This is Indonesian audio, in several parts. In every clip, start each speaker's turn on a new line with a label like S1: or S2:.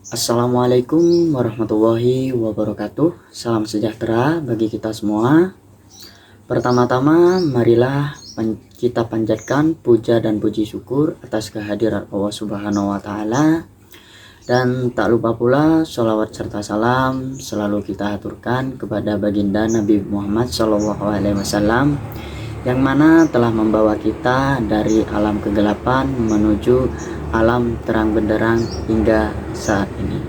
S1: Assalamualaikum warahmatullahi wabarakatuh. Salam sejahtera bagi kita semua. Pertama-tama, marilah kita panjatkan puja dan puji syukur atas kehadiran Allah Subhanahu wa Ta'ala. Dan tak lupa pula sholawat serta salam selalu kita aturkan kepada baginda Nabi Muhammad SAW, yang mana telah membawa kita dari alam kegelapan menuju alam terang benderang hingga saat ini.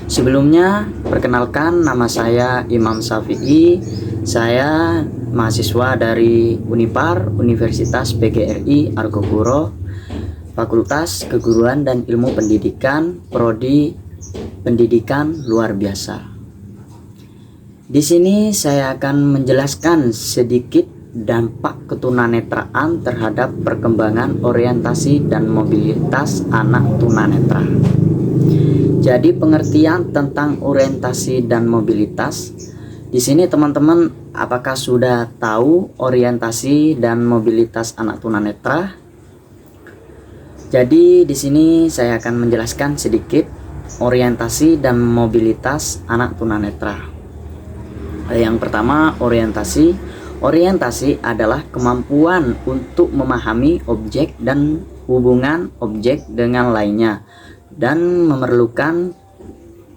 S1: Sebelumnya, perkenalkan, nama saya Imam Syafi'i. Saya mahasiswa dari Unipar, Universitas PGRI Argopuro, Fakultas Keguruan dan Ilmu Pendidikan, Prodi Pendidikan Luar Biasa. Di sini saya akan menjelaskan sedikit dampak ketunanetraan terhadap perkembangan orientasi dan mobilitas anak tunanetra. Jadi pengertian tentang orientasi dan mobilitas. Di sini teman-teman, apakah sudah tahu orientasi dan mobilitas anak tunanetra? Jadi di sini saya akan menjelaskan sedikit orientasi dan mobilitas anak tunanetra. Yang pertama, orientasi. Orientasi adalah kemampuan untuk memahami objek dan hubungan objek dengan lainnya, dan memerlukan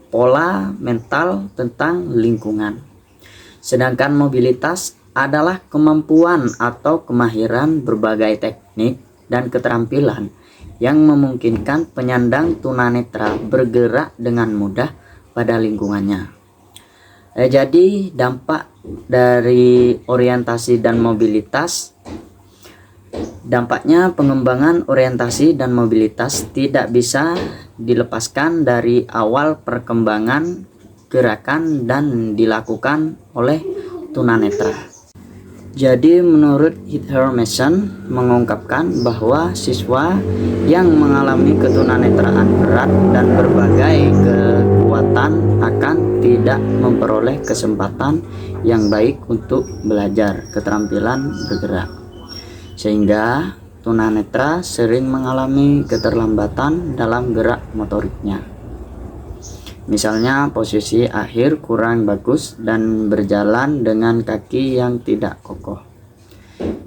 S1: pola mental tentang lingkungan. Sedangkan mobilitas adalah kemampuan atau kemahiran berbagai teknik dan keterampilan yang memungkinkan penyandang tunanetra bergerak dengan mudah pada lingkungannya. Jadi dampak dari orientasi dan mobilitas, dampaknya pengembangan orientasi dan mobilitas tidak bisa dilepaskan dari awal perkembangan gerakan dan dilakukan oleh tunanetra. Jadi menurut Heather Mason mengungkapkan bahwa siswa yang mengalami ketunanetraan berat dan berbagai kekuatan akan tidak memperoleh kesempatan yang baik untuk belajar keterampilan bergerak, sehingga tunanetra sering mengalami keterlambatan dalam gerak motoriknya. Misalnya posisi akhir kurang bagus dan berjalan dengan kaki yang tidak kokoh.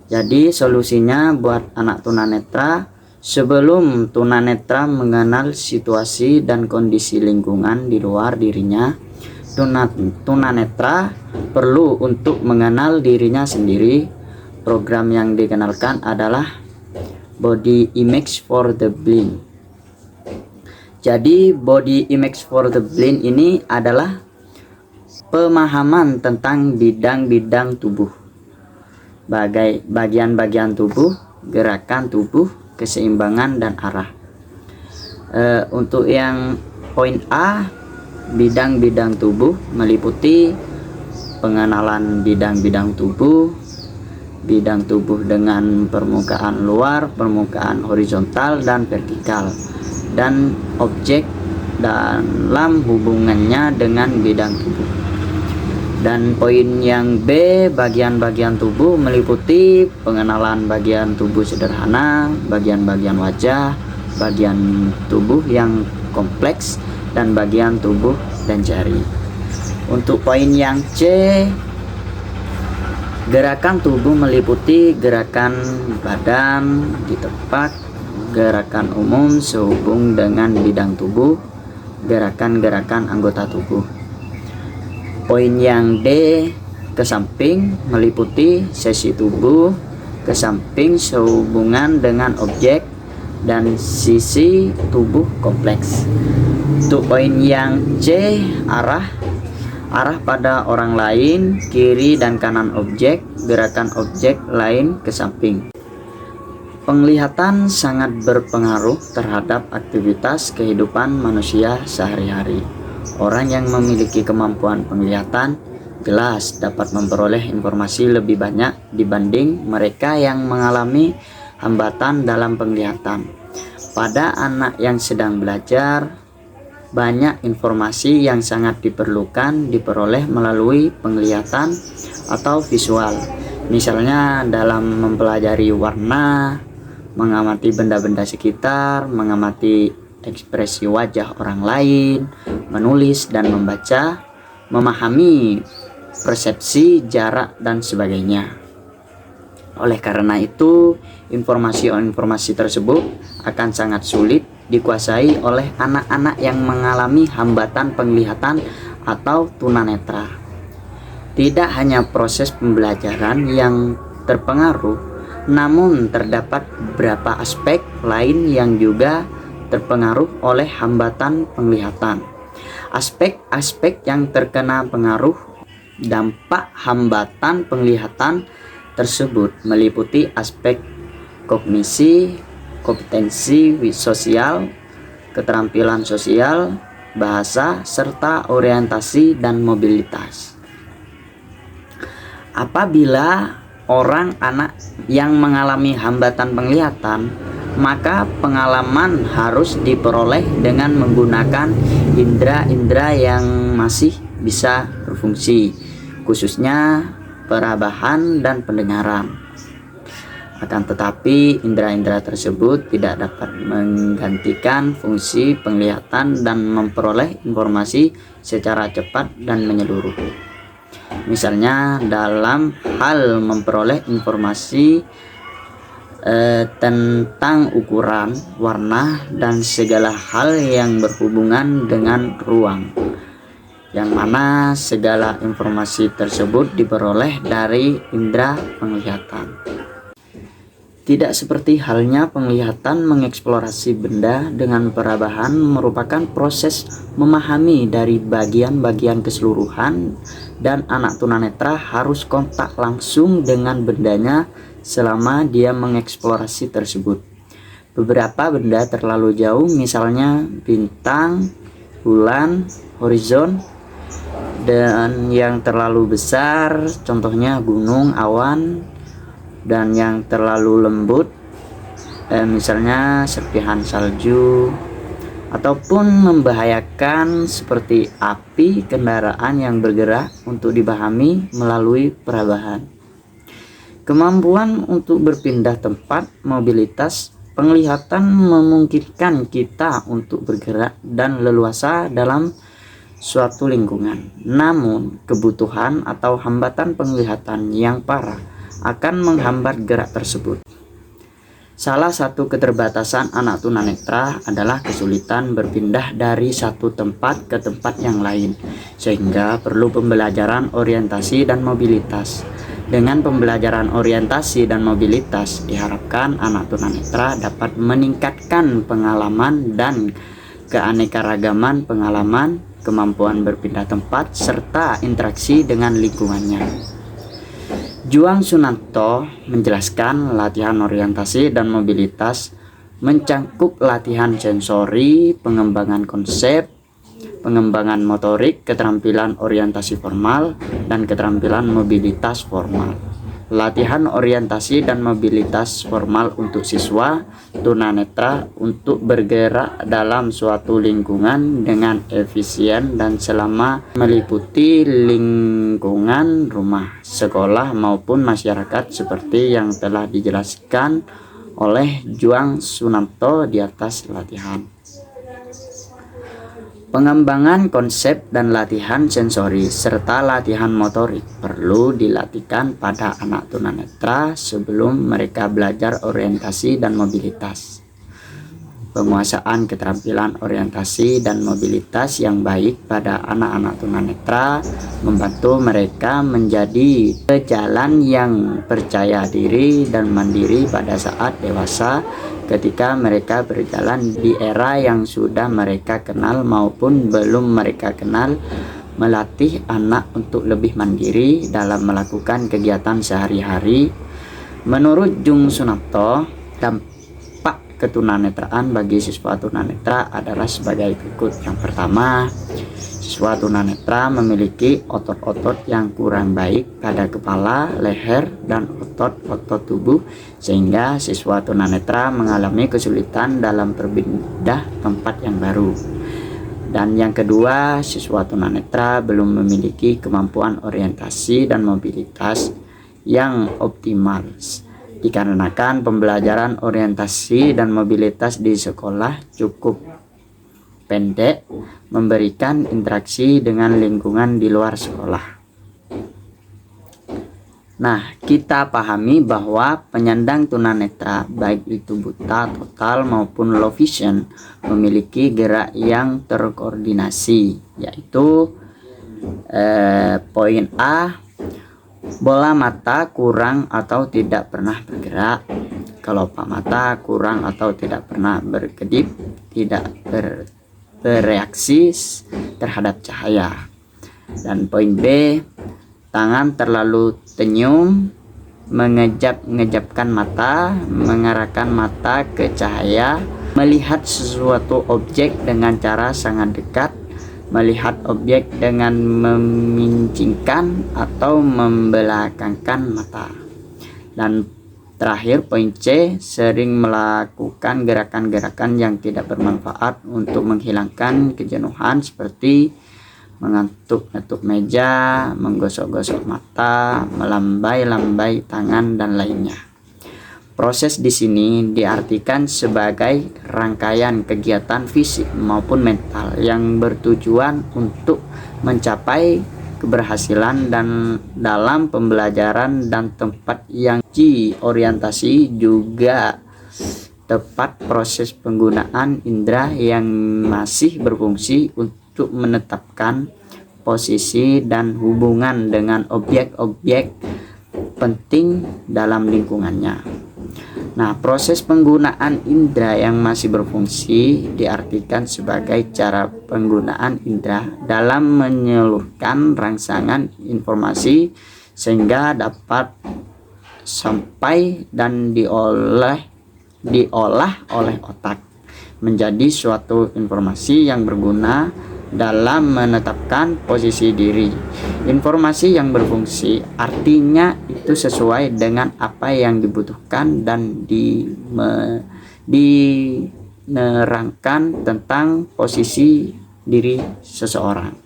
S1: Jadi solusinya buat anak tunanetra, sebelum tunanetra mengenal situasi dan kondisi lingkungan di luar dirinya, tunanetra perlu untuk mengenal dirinya sendiri. Program yang dikenalkan adalah Body Image for the Blind. Jadi Body Image for the Blind ini adalah pemahaman tentang bidang-bidang tubuh, bagian-bagian tubuh, gerakan tubuh, keseimbangan dan arah. Untuk yang poin A, bidang-bidang tubuh meliputi pengenalan bidang-bidang tubuh, bidang tubuh dengan permukaan luar, permukaan horizontal dan vertikal, dan objek dalam hubungannya dengan bidang tubuh. Dan poin yang B, bagian-bagian tubuh meliputi pengenalan bagian tubuh sederhana, bagian-bagian wajah, bagian tubuh yang kompleks, dan bagian tubuh dan jari. Untuk poin yang C, gerakan tubuh meliputi gerakan badan di tempat, gerakan umum sehubung dengan bidang tubuh, gerakan-gerakan anggota tubuh. Poin yang D, ke samping meliputi sesi tubuh ke samping sehubungan dengan objek dan sisi tubuh kompleks. Untuk poin yang C, arah pada orang lain, kiri dan kanan objek, gerakan objek lain ke samping. Penglihatan sangat berpengaruh terhadap aktivitas kehidupan manusia sehari-hari. Orang yang memiliki kemampuan penglihatan jelas dapat memperoleh informasi lebih banyak dibanding mereka yang mengalami hambatan dalam penglihatan. Pada anak yang sedang belajar, banyak informasi yang sangat diperoleh melalui penglihatan atau visual. Misalnya dalam mempelajari warna, mengamati benda-benda sekitar, mengamati ekspresi wajah orang lain, menulis dan membaca, memahami persepsi, jarak, dan sebagainya. Oleh karena itu, informasi tersebut akan sangat sulit dikuasai oleh anak-anak yang mengalami hambatan penglihatan atau tunanetra. Tidak hanya proses pembelajaran yang terpengaruh, namun terdapat beberapa aspek lain yang juga terpengaruh oleh hambatan penglihatan. Aspek-aspek yang terkena pengaruh dampak hambatan penglihatan tersebut meliputi aspek kognisi, kompetensi sosial, keterampilan sosial, bahasa, serta orientasi dan mobilitas. Apabila anak yang mengalami hambatan penglihatan, maka pengalaman harus diperoleh dengan menggunakan indera-indera yang masih bisa berfungsi, khususnya perabahan dan pendengaran. Akan tetapi, indera-indera tersebut tidak dapat menggantikan fungsi penglihatan dan memperoleh informasi secara cepat dan menyeluruh. Misalnya dalam hal memperoleh informasi tentang ukuran, warna, dan segala hal yang berhubungan dengan ruang, yang mana segala informasi tersebut diperoleh dari indera penglihatan. Tidak seperti halnya penglihatan mengeksplorasi benda dengan perabahan merupakan proses memahami dari bagian-bagian keseluruhan, dan anak tunanetra harus kontak langsung dengan bendanya selama dia mengeksplorasi tersebut. Beberapa benda terlalu jauh, misalnya bintang, bulan, horizon, dan yang terlalu besar, contohnya gunung, awan, dan yang terlalu lembut, misalnya serpihan salju, ataupun membahayakan seperti api, kendaraan yang bergerak, untuk dipahami melalui perabahan. Kemampuan untuk berpindah tempat, mobilitas penglihatan memungkinkan kita untuk bergerak dan leluasa dalam suatu lingkungan. Namun, kebutuhan atau hambatan penglihatan yang parah akan menghambat gerak tersebut. Salah satu keterbatasan anak tunanetra adalah kesulitan berpindah dari satu tempat ke tempat yang lain, sehingga perlu pembelajaran orientasi dan mobilitas. Dengan pembelajaran orientasi dan mobilitas, diharapkan anak tunanetra dapat meningkatkan pengalaman dan keanekaragaman pengalaman, kemampuan berpindah tempat, serta interaksi dengan lingkungannya. Juang Sunanto menjelaskan latihan orientasi dan mobilitas mencangkup latihan sensori, pengembangan konsep, pengembangan motorik, keterampilan orientasi formal, dan keterampilan mobilitas formal. Latihan orientasi dan mobilitas formal untuk siswa tunanetra untuk bergerak dalam suatu lingkungan dengan efisien dan selama meliputi lingkungan rumah, sekolah, maupun masyarakat seperti yang telah dijelaskan oleh Juang Sunanto di atas latihan. Pengembangan konsep dan latihan sensori serta latihan motorik perlu dilatihkan pada anak tunanetra sebelum mereka belajar orientasi dan mobilitas. Penguasaan keterampilan orientasi dan mobilitas yang baik pada anak-anak tunanetra membantu mereka menjadi pejalan yang percaya diri dan mandiri pada saat dewasa, ketika mereka berjalan di era yang sudah mereka kenal maupun belum mereka kenal, melatih anak untuk lebih mandiri dalam melakukan kegiatan sehari-hari. Menurut Juang Sunanto, dampak ketunanetraan bagi siswa tunanetra adalah sebagai berikut. Yang pertama, siswa tunanetra memiliki otot-otot yang kurang baik pada kepala, leher, dan otot-otot tubuh, sehingga siswa tunanetra mengalami kesulitan dalam berpindah tempat yang baru. Dan yang kedua, siswa tunanetra belum memiliki kemampuan orientasi dan mobilitas yang optimal, dikarenakan pembelajaran orientasi dan mobilitas di sekolah cukup pendek, memberikan interaksi dengan lingkungan di luar sekolah. Nah, kita pahami bahwa penyandang tunanetra, baik itu buta total maupun low vision, memiliki gerak yang terkoordinasi, yaitu poin A, bola mata kurang atau tidak pernah bergerak, kelopak mata kurang atau tidak pernah berkedip, tidak bereaksi terhadap cahaya. Dan poin B, tangan terlalu tenyum, mengejap-ngejapkan mata, mengarahkan mata ke cahaya, melihat sesuatu objek dengan cara sangat dekat, melihat objek dengan memincingkan atau membelakangkan mata. Dan terakhir poin C, sering melakukan gerakan-gerakan yang tidak bermanfaat untuk menghilangkan kejenuhan seperti mengantuk-ngantuk meja, menggosok-gosok mata, melambai-lambai tangan, dan lainnya. Proses di sini diartikan sebagai rangkaian kegiatan fisik maupun mental yang bertujuan untuk mencapai keberhasilan dan dalam pembelajaran dan tempat yang orientasi juga tepat proses penggunaan indera yang masih berfungsi untuk menetapkan posisi dan hubungan dengan objek-objek penting dalam lingkungannya. Nah, proses penggunaan indera yang masih berfungsi diartikan sebagai cara penggunaan indera dalam menyalurkan rangsangan informasi sehingga dapat sampai dan diolah oleh otak menjadi suatu informasi yang berguna dalam menetapkan posisi diri. Informasi yang berfungsi artinya itu sesuai dengan apa yang dibutuhkan dan dinerangkan tentang posisi diri seseorang.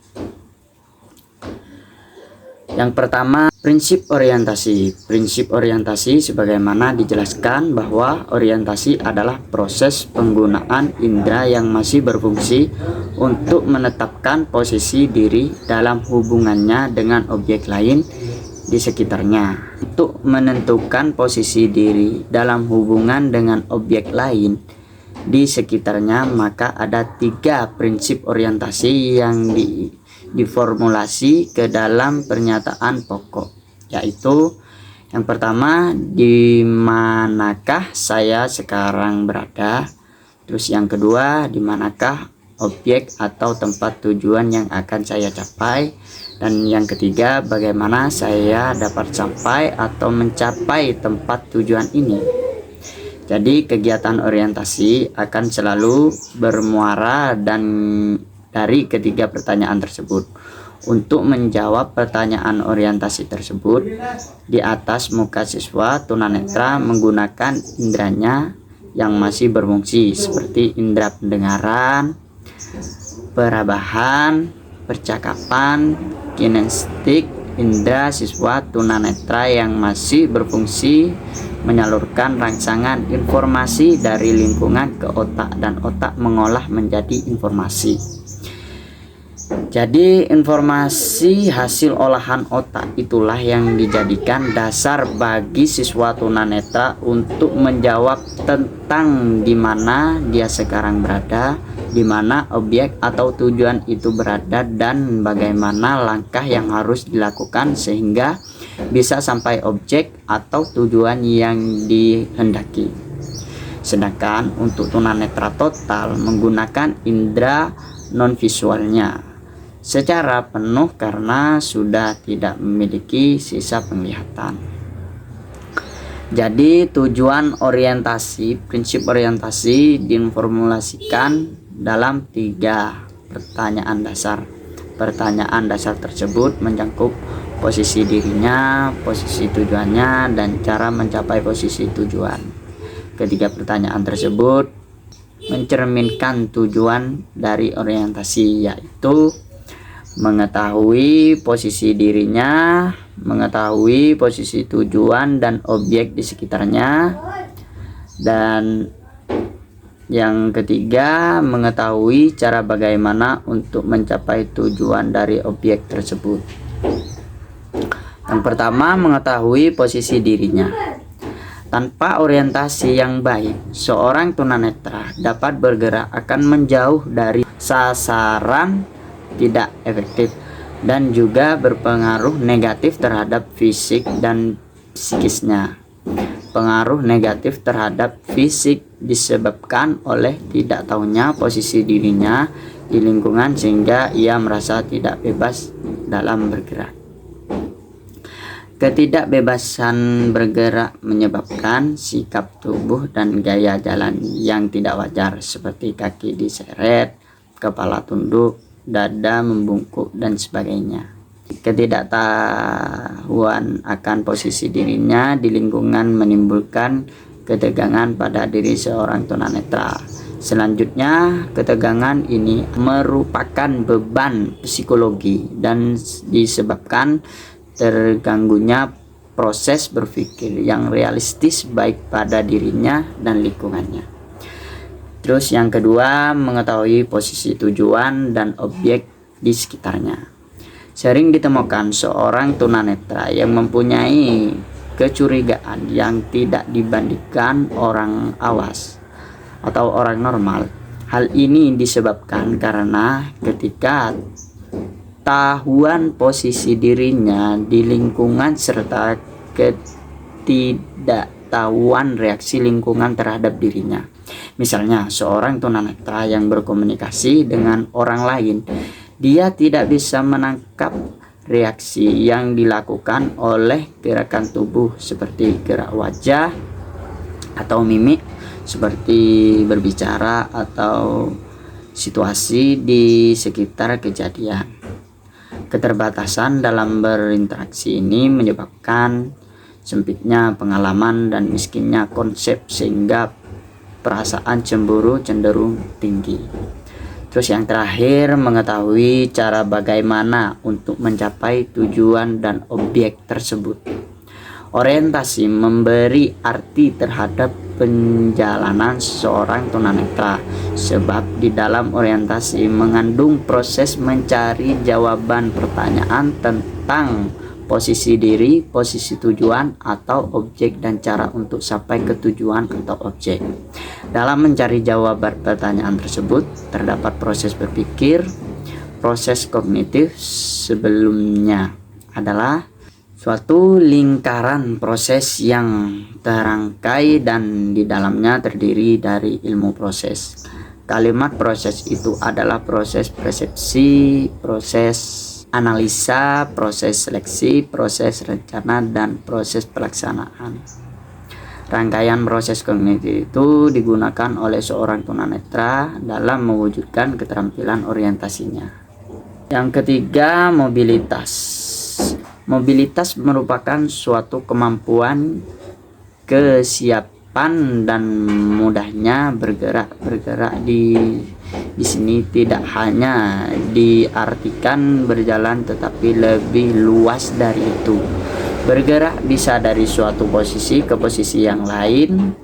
S1: Yang pertama, prinsip orientasi. Prinsip orientasi sebagaimana dijelaskan bahwa orientasi adalah proses penggunaan indera yang masih berfungsi untuk menetapkan posisi diri dalam hubungannya dengan objek lain di sekitarnya. Untuk menentukan posisi diri dalam hubungan dengan objek lain di sekitarnya, maka ada 3 prinsip orientasi yang diformulasi ke dalam pernyataan pokok, yaitu yang pertama, di manakah saya sekarang berada, terus yang kedua, di manakah objek atau tempat tujuan yang akan saya capai, dan yang ketiga, bagaimana saya dapat sampai atau mencapai tempat tujuan ini. Jadi kegiatan orientasi akan selalu bermuara dari ketiga pertanyaan tersebut. Untuk menjawab pertanyaan orientasi tersebut, di atas muka siswa tunanetra menggunakan inderanya yang masih berfungsi seperti indera pendengaran, perabahan, percakapan, kinestetik. Indera siswa tunanetra yang masih berfungsi menyalurkan rangsangan informasi dari lingkungan ke otak dan otak mengolah menjadi informasi. Jadi informasi hasil olahan otak itulah yang dijadikan dasar bagi siswa tunanetra untuk menjawab tentang di mana dia sekarang berada, di mana objek atau tujuan itu berada, dan bagaimana langkah yang harus dilakukan sehingga bisa sampai objek atau tujuan yang dihendaki. Sedangkan untuk tunanetra total menggunakan indera non-visualnya secara penuh karena sudah tidak memiliki sisa penglihatan. Jadi tujuan orientasi, prinsip orientasi diformulasikan dalam 3 pertanyaan dasar. Pertanyaan dasar tersebut mencakup posisi dirinya, posisi tujuannya, dan cara mencapai posisi tujuan. Ketiga pertanyaan tersebut mencerminkan tujuan dari orientasi, yaitu mengetahui posisi dirinya, mengetahui posisi tujuan dan objek di sekitarnya, dan Yang ketiga, mengetahui cara bagaimana untuk mencapai tujuan dari objek tersebut. Yang pertama, mengetahui posisi dirinya. Tanpa orientasi yang baik, seorang tunanetra dapat bergerak akan menjauh dari sasaran, tidak efektif, dan juga berpengaruh negatif terhadap fisik dan psikisnya. Pengaruh negatif terhadap fisik disebabkan oleh tidak tahunya posisi dirinya di lingkungan sehingga ia merasa tidak bebas dalam bergerak. Ketidakbebasan bergerak menyebabkan sikap tubuh dan gaya jalan yang tidak wajar seperti kaki diseret, kepala tunduk, dada membungkuk, dan sebagainya. Ketidaktahuan akan posisi dirinya di lingkungan menimbulkan ketegangan pada diri seorang tunanetra. Selanjutnya, ketegangan ini merupakan beban psikologi dan disebabkan terganggunya proses berpikir yang realistis baik pada dirinya dan lingkungannya. Terus yang kedua, mengetahui posisi tujuan dan objek di sekitarnya. Sering ditemukan seorang tunanetra yang mempunyai kecurigaan yang tidak dibandingkan orang awas atau orang normal. Hal ini disebabkan karena ketika tahuan posisi dirinya di lingkungan serta ketidaktahuan reaksi lingkungan terhadap dirinya. Misalnya, seorang tunanetra yang berkomunikasi dengan orang lain, dia tidak bisa menangkap reaksi yang dilakukan oleh gerakan tubuh seperti gerak wajah atau mimik seperti berbicara atau situasi di sekitar kejadian. Keterbatasan dalam berinteraksi ini menyebabkan sempitnya pengalaman dan miskinnya konsep sehingga perasaan cemburu cenderung tinggi. Terus yang terakhir, mengetahui cara bagaimana untuk mencapai tujuan dan objek tersebut. Orientasi memberi arti terhadap perjalanan seorang tunanetra, sebab di dalam orientasi mengandung proses mencari jawaban pertanyaan tentang posisi diri, posisi tujuan atau objek, dan cara untuk sampai ke tujuan atau objek. Dalam mencari jawaban pertanyaan tersebut terdapat proses berpikir. Proses kognitif sebelumnya adalah suatu lingkaran proses yang terangkai dan di dalamnya terdiri dari ilmu proses. Kalimat proses itu adalah proses persepsi, proses analisa, proses seleksi, proses rencana, dan proses pelaksanaan. Rangkaian proses kognitif itu digunakan oleh seorang tunanetra dalam mewujudkan keterampilan orientasinya. Yang ketiga, mobilitas. Mobilitas merupakan suatu kemampuan, kesiapan, dan mudahnya bergerak di sini tidak hanya diartikan berjalan tetapi lebih luas dari itu. Bergerak bisa dari suatu posisi ke posisi yang lain,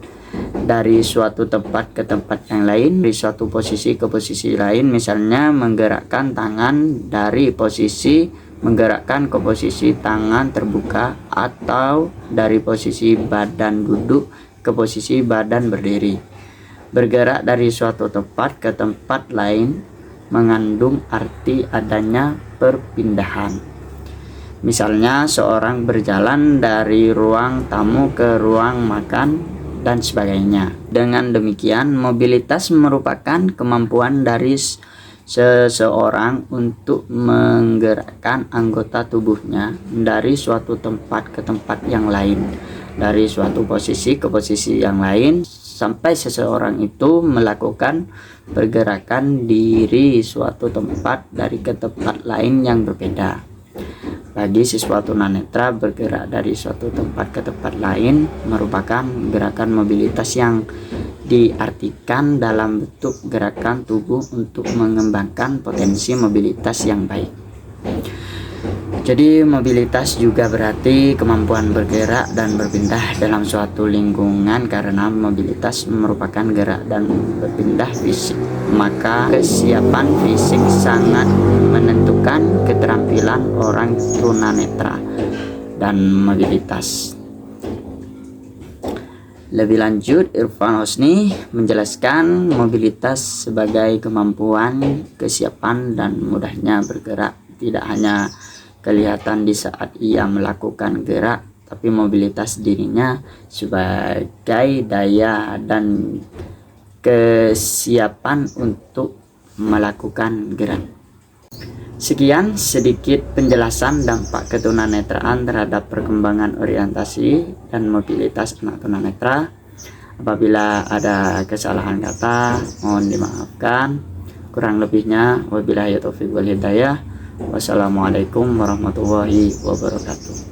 S1: dari suatu tempat ke tempat yang lain, dari suatu posisi ke posisi lain. Misalnya menggerakkan tangan dari posisi menggerakkan ke posisi tangan terbuka, atau dari posisi badan duduk ke posisi badan berdiri. Bergerak dari suatu tempat ke tempat lain mengandung arti adanya perpindahan. Misalnya seorang berjalan dari ruang tamu ke ruang makan dan sebagainya. Dengan demikian, mobilitas merupakan kemampuan dari seseorang untuk menggerakkan anggota tubuhnya dari suatu tempat ke tempat yang lain, dari suatu posisi ke posisi yang lain, sampai seseorang itu melakukan pergerakan diri suatu tempat dari ke tempat lain yang berbeda. Bagi siswa tunanetra, bergerak dari suatu tempat ke tempat lain merupakan gerakan mobilitas yang diartikan dalam bentuk gerakan tubuh untuk mengembangkan potensi mobilitas yang baik. Jadi mobilitas juga berarti kemampuan bergerak dan berpindah dalam suatu lingkungan, karena mobilitas merupakan gerak dan berpindah fisik. Maka kesiapan fisik sangat menentukan keterampilan orang tunanetra dan mobilitas. Lebih lanjut, Irfan Hosni menjelaskan mobilitas sebagai kemampuan, kesiapan, dan mudahnya bergerak. Tidak hanya kelihatan di saat ia melakukan gerak, tapi mobilitas dirinya sebagai daya dan kesiapan untuk melakukan gerak. Sekian sedikit penjelasan dampak ketunanetraan terhadap perkembangan orientasi dan mobilitas anak tunanetra. Apabila ada kesalahan kata, mohon dimaafkan. Kurang lebihnya wabillahi taufiq wal hidayah. Wassalamualaikum warahmatullahi wabarakatuh.